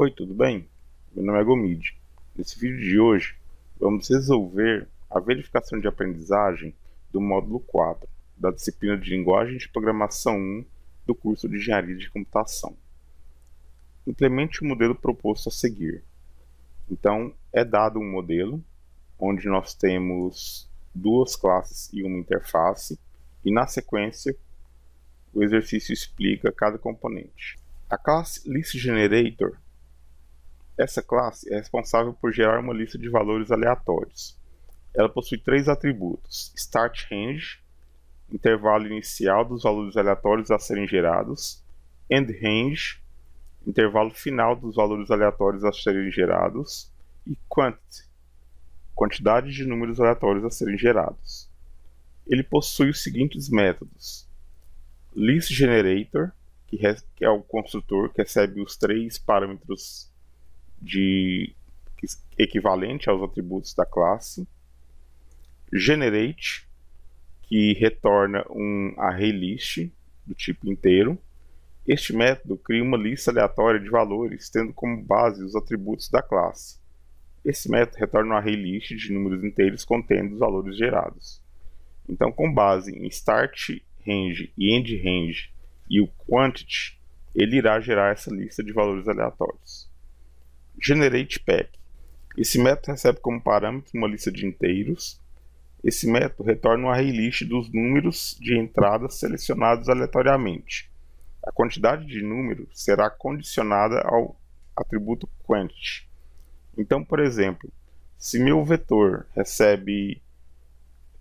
Oi, tudo bem? Meu nome é Gomide. Nesse vídeo de hoje, vamos resolver a verificação de aprendizagem do módulo 4 da disciplina de Linguagem de Programação 1 do curso de Engenharia de Computação. Implemente o modelo proposto a seguir. Então, é dado um modelo, onde nós temos duas classes e uma interface, e na sequência, o exercício explica cada componente. A classe ListGenerator, essa classe é responsável por gerar uma lista de valores aleatórios. Ela possui três atributos: Start Range, intervalo inicial dos valores aleatórios a serem gerados; End Range, intervalo final dos valores aleatórios a serem gerados; e Quantity, quantidade de números aleatórios a serem gerados. Ele possui os seguintes métodos: ListGenerator, que é o construtor que recebe os três parâmetros equivalente aos atributos da classe; Generate, que retorna um ArrayList do tipo inteiro. Este método cria uma lista aleatória de valores, tendo como base os atributos da classe. Esse método retorna um ArrayList de números inteiros contendo os valores gerados. Então, com base em Start Range e End Range e o Quantity, ele irá gerar essa lista de valores aleatórios. GeneratePack. Esse método recebe como parâmetro uma lista de inteiros. Esse método retorna um ArrayList dos números de entrada selecionados aleatoriamente. A quantidade de número será condicionada ao atributo Quantity. Então, por exemplo, se meu vetor recebe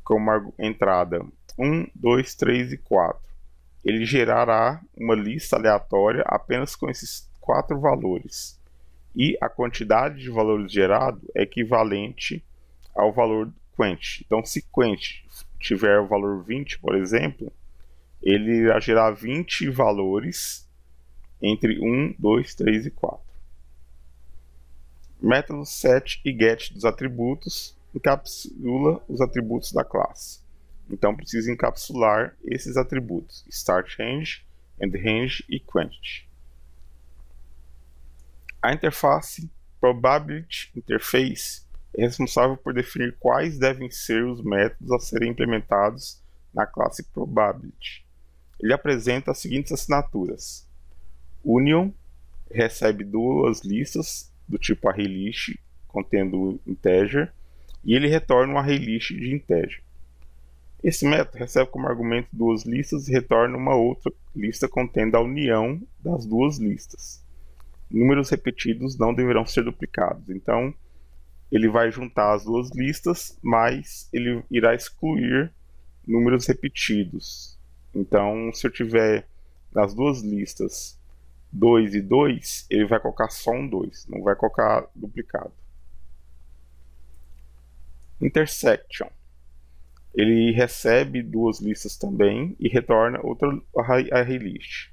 como entrada 1, 2, 3 e 4, ele gerará uma lista aleatória apenas com esses 4 valores. E a quantidade de valores gerado é equivalente ao valor Quantity. Então, se Quantity tiver o valor 20, por exemplo, ele irá gerar 20 valores entre 1, 2, 3 e 4. Método set e get dos atributos encapsula os atributos da classe. Então, precisa encapsular esses atributos: Start Range, End Range e Quantity. A interface Probability Interface é responsável por definir quais devem ser os métodos a serem implementados na classe Probability. Ele apresenta as seguintes assinaturas: Union recebe duas listas do tipo ArrayList contendo integer, e ele retorna um ArrayList de integer. Esse método recebe como argumento duas listas e retorna uma outra lista contendo a união das duas listas. Números repetidos não deverão ser duplicados. Então, ele vai juntar as duas listas, mas ele irá excluir números repetidos. Então, se eu tiver nas duas listas 2 e 2, ele vai colocar só um 2, não vai colocar duplicado. Intersection. Ele recebe duas listas também e retorna outra ArrayList.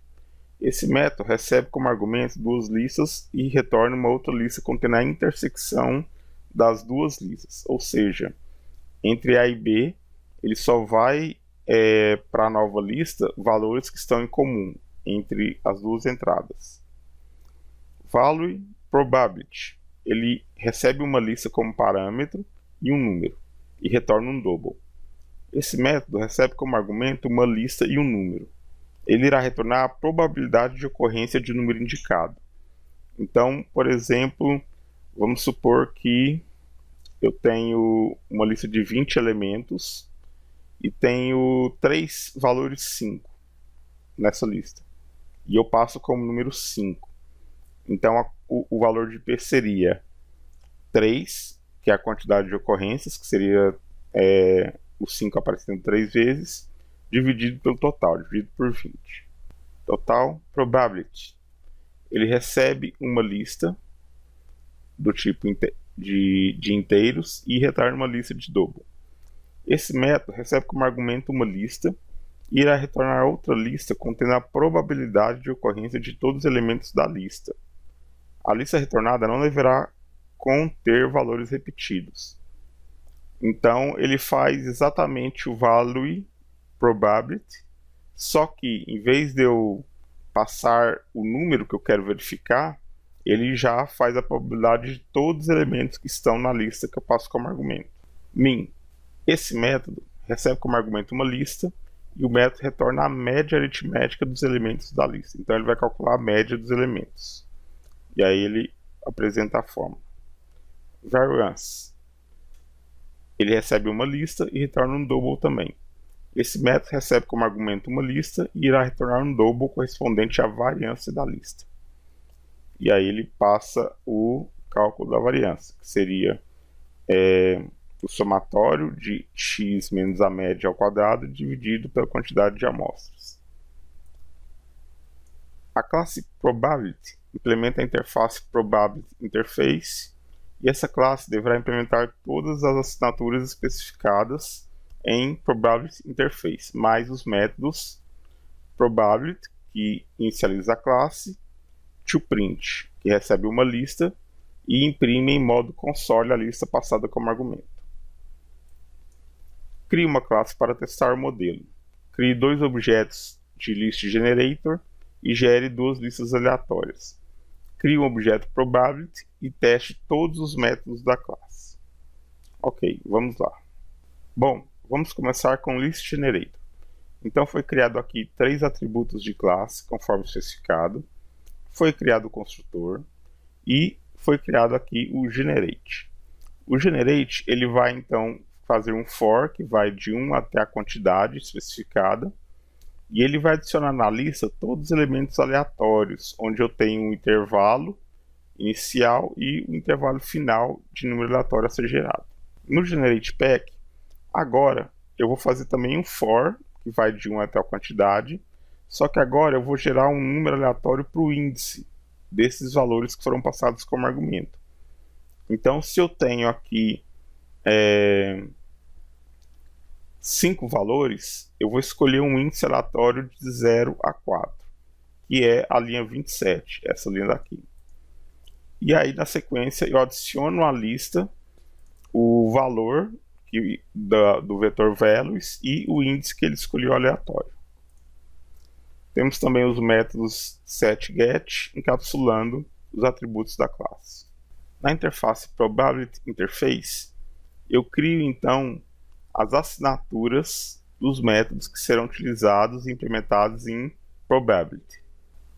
Esse método recebe como argumento duas listas e retorna uma outra lista contendo a intersecção das duas listas. Ou seja, entre A e B, ele só vai para a nova lista valores que estão em comum entre as duas entradas. Value Probability. Ele recebe uma lista como parâmetro e um número, e retorna um double. Esse método recebe como argumento uma lista e um número. Ele irá retornar a probabilidade de ocorrência de número indicado. Então, por exemplo, vamos supor que eu tenho uma lista de 20 elementos e tenho 3 valores 5 nessa lista. E eu passo como número 5. Então, o valor de P seria 3, que é a quantidade de ocorrências, que seria o 5 aparecendo 3 vezes, dividido pelo total, dividido por 20. Total Probability. Ele recebe uma lista do tipo de inteiros e retorna uma lista de double. Esse método recebe como argumento uma lista e irá retornar outra lista contendo a probabilidade de ocorrência de todos os elementos da lista. A lista retornada não deverá conter valores repetidos. Então, ele faz exatamente o value probability, só que em vez de eu passar o número que eu quero verificar, ele já faz a probabilidade de todos os elementos que estão na lista que eu passo como argumento. Min. Esse método recebe como argumento uma lista e o método retorna a média aritmética dos elementos da lista. Então ele vai calcular a média dos elementos. E aí ele apresenta a fórmula. Variance. Ele recebe uma lista e retorna um double também. Esse método recebe como argumento uma lista e irá retornar um double correspondente à variância da lista. E aí ele passa o cálculo da variância, que seria o somatório de x menos a média ao quadrado dividido pela quantidade de amostras. A classe Probability implementa a interface Probability Interface e essa classe deverá implementar todas as assinaturas especificadas em Probability Interface, mais os métodos Probability, que inicializa a classe, toPrint, que recebe uma lista e imprime em modo console a lista passada como argumento. Crie uma classe para testar o modelo. Crie dois objetos de ListGenerator e gere duas listas aleatórias. Crie um objeto Probability e teste todos os métodos da classe. Ok, vamos lá. Bom, vamos começar com ListGenerator. Então foi criado aqui 3 atributos de classe, conforme especificado. Foi criado o construtor e foi criado aqui o Generate. O Generate ele vai então fazer um for que vai de 1 até a quantidade especificada e ele vai adicionar na lista todos os elementos aleatórios, onde eu tenho um intervalo inicial e um intervalo final de número aleatório a ser gerado. No Generate Pack, agora eu vou fazer também um for que vai de 1 até a quantidade, só que agora eu vou gerar um número aleatório para o índice desses valores que foram passados como argumento. Então, se eu tenho aqui 5 valores, eu vou escolher um índice aleatório de 0 a 4, que é a linha 27, essa linha daqui. E aí, na sequência, eu adiciono à lista o valor do vetor values e o índice que ele escolheu aleatório. Temos também os métodos setGet, encapsulando os atributos da classe. Na interface Probability Interface, eu crio então as assinaturas dos métodos que serão utilizados e implementados em Probability.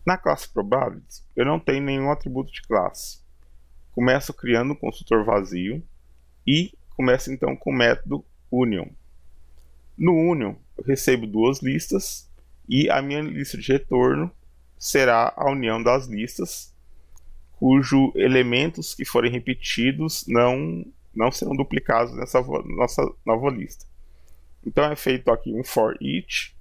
Na classe Probability, eu não tenho nenhum atributo de classe. Começo criando um construtor vazio e começo então com o método Union. No Union, eu recebo duas listas e a minha lista de retorno será a união das listas, cujos elementos que forem repetidos não serão duplicados nessa nossa nova lista. Então é feito aqui um for each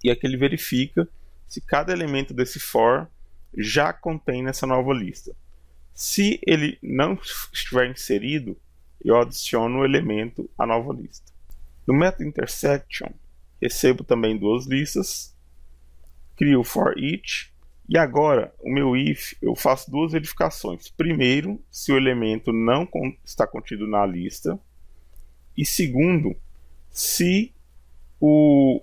e aqui ele verifica se cada elemento desse for já contém nessa nova lista. Se ele não estiver inserido, eu adiciono o elemento à nova lista. No método intersection, recebo também duas listas, crio for each e agora o meu if eu faço duas verificações. Primeiro, se o elemento não está contido na lista e segundo, se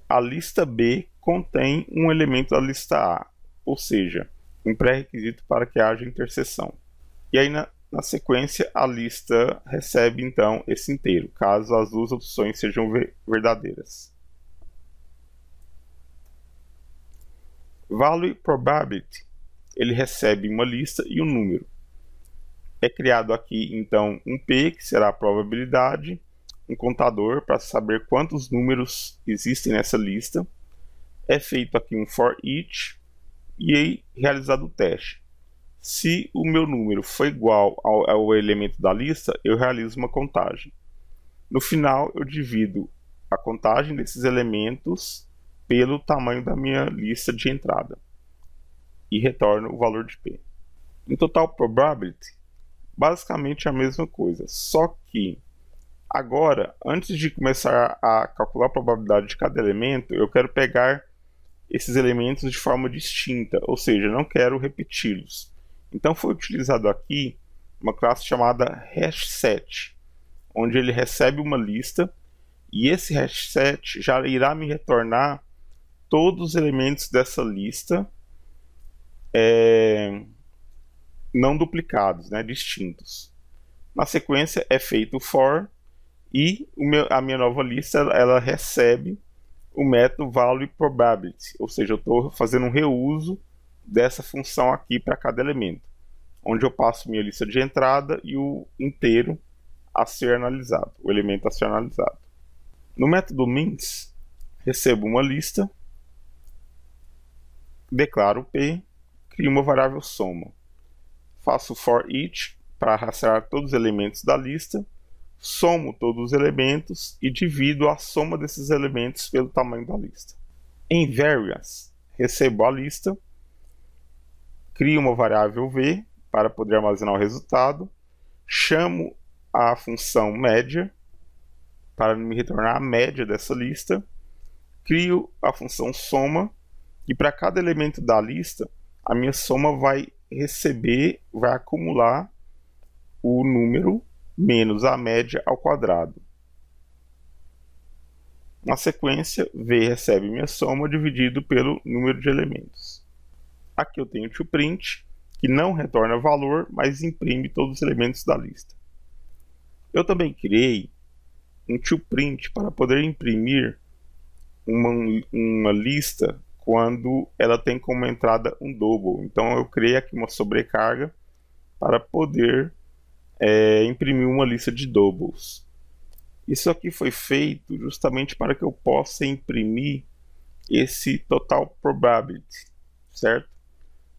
a lista B contém um elemento da lista A, ou seja, um pré-requisito para que haja interseção. E aí na sequência a lista recebe então esse inteiro, caso as duas opções sejam verdadeiras. Value Probability, ele recebe uma lista e um número. É criado aqui então um P, que será a probabilidade, um contador para saber quantos números existem nessa lista. É feito aqui um for each e aí realizado o teste. Se o meu número for igual ao elemento da lista, eu realizo uma contagem. No final, eu divido a contagem desses elementos pelo tamanho da minha lista de entrada e retorno o valor de P. Em Total Probability, basicamente a mesma coisa, só que agora, antes de começar a calcular a probabilidade de cada elemento, eu quero pegar esses elementos de forma distinta, ou seja, não quero repeti-los. Então foi utilizado aqui uma classe chamada hashSet, onde ele recebe uma lista e esse hashSet já irá me retornar todos os elementos dessa lista não duplicados, né, distintos. Na sequência é feito o for e a minha nova lista ela recebe o método value probability, ou seja, eu estou fazendo um reuso dessa função aqui para cada elemento, onde eu passo minha lista de entrada e o inteiro a ser analisado, o elemento a ser analisado. No método means, recebo uma lista, declaro P, crio uma variável soma. Faço for each para rastrear todos os elementos da lista, somo todos os elementos e divido a soma desses elementos pelo tamanho da lista. Em variance, recebo a lista, crio uma variável v para poder armazenar o resultado, chamo a função média para me retornar a média dessa lista, crio a função soma e para cada elemento da lista a minha soma vai acumular o número menos a média ao quadrado. Na sequência, v recebe minha soma dividido pelo número de elementos. Aqui eu tenho o toPrint, que não retorna valor, mas imprime todos os elementos da lista. Eu também criei um toPrint para poder imprimir uma lista quando ela tem como entrada um double. Então eu criei aqui uma sobrecarga para poder imprimir uma lista de doubles. Isso aqui foi feito justamente para que eu possa imprimir esse total probability, certo?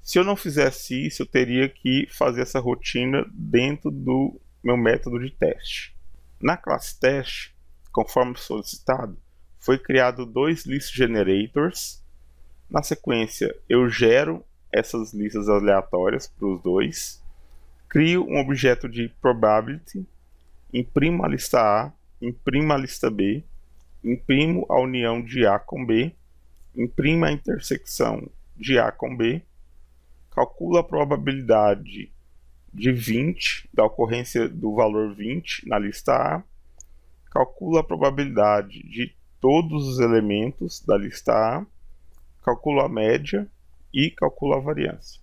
Se eu não fizesse isso, eu teria que fazer essa rotina dentro do meu método de teste. Na classe teste, conforme solicitado, foi criado dois list generators. Na sequência, eu gero essas listas aleatórias para os dois, crio um objeto de probability, imprimo a lista A, imprimo a lista B, imprimo a união de A com B, imprimo a intersecção de A com B, calculo a probabilidade de 20 da ocorrência do valor 20 na lista A, calculo a probabilidade de todos os elementos da lista A, calculo a média e calculo a variância.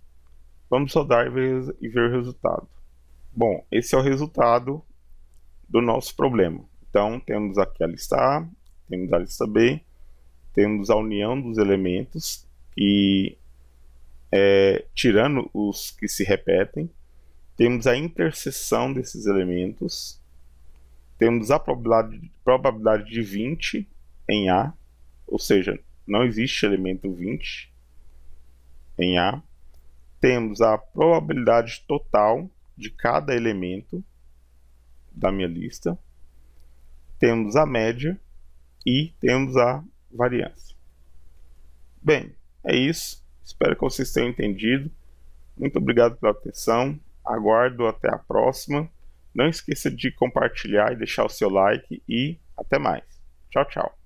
Vamos rodar e ver o resultado. Bom, esse é o resultado do nosso problema. Então, temos aqui a lista A, temos a lista B, temos a união dos elementos, tirando os que se repetem, temos a interseção desses elementos, temos a probabilidade de 20 em A, ou seja, não existe elemento 20 em A. Temos a probabilidade total de cada elemento da minha lista, temos a média e temos a variância. Bem, é isso. Espero que vocês tenham entendido. Muito obrigado pela atenção. Aguardo até a próxima. Não esqueça de compartilhar e deixar o seu like e até mais. Tchau, tchau.